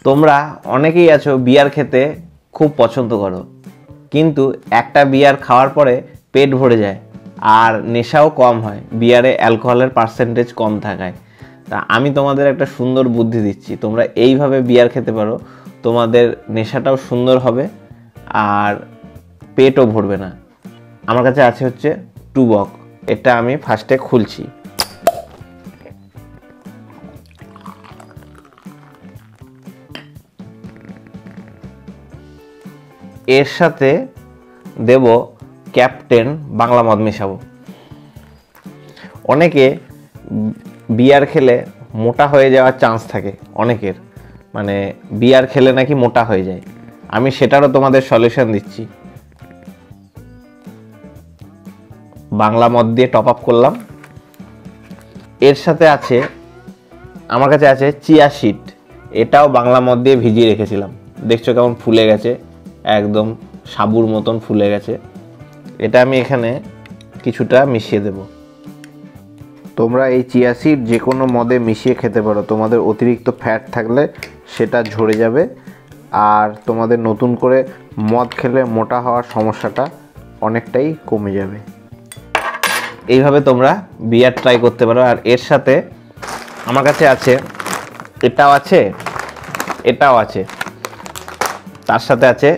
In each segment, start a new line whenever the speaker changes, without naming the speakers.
তোমরা অনেকেই আছো বিয়ার খেতে খুব পছন্দ করো, কিন্তু একটা বিয়ার খাওয়ার পরে পেট ভরে যায় আর নেশাও কম হয়, বিয়ারে অ্যালকোহলের পার্সেন্টেজ কম থাকায়। তা আমি তোমাদের একটা সুন্দর বুদ্ধি দিচ্ছি, তোমরা এইভাবে বিয়ার খেতে পারো, তোমাদের নেশাটাও সুন্দর হবে আর পেটও ভরবে না। আমার কাছে আছে হচ্ছে টুবক, এটা আমি ফার্স্টে খুলছি। এর সাথে দেব ক্যাপ্টেন বাংলা মদ মেশাবো। অনেকে বিয়ার খেলে মোটা হয়ে যাওয়ার চান্স থাকে, অনেকের মানে বিয়ার খেলে নাকি মোটা হয়ে যায়। আমি সেটারও তোমাদের সলিউশন দিচ্ছি। বাংলা মদ দিয়ে টপ আপ করলাম। এর সাথে আছে, আমার কাছে আছে চিয়া সিড, এটাও বাংলা মদ দিয়ে ভিজিয়ে রেখেছিলাম। দেখছো কেমন ফুলে গেছে, একদম সাবুর মতন ফুলে গেছে। এটা আমি এখানে কিছুটা মিশিয়ে দেব। তোমরা এই চিয়া সিড যে কোনো মদে মিশিয়ে খেতে পারো, তোমাদের অতিরিক্ত ফ্যাট থাকলে সেটা ঝরে যাবে আর তোমাদের নতুন করে মদ খেলে মোটা হওয়ার সমস্যাটা অনেকটাই কমে যাবে। এইভাবে তোমরা বিয়ার ট্রাই করতে পারো। আর এর সাথে আমার কাছে আছে, এটাও আছে, এটাও আছে, তার সাথে আছে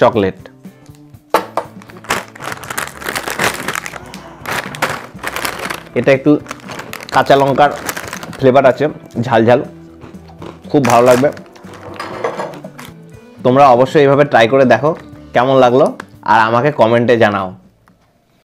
চকলেট। এটা একটু কাঁচা লঙ্কার ফ্লেভার আছে, ঝাল ঝাল, খুব ভালো লাগবে। তোমরা অবশ্যই এইভাবে ট্রাই করে দেখো কেমন লাগলো আর আমাকে কমেন্টে জানাও।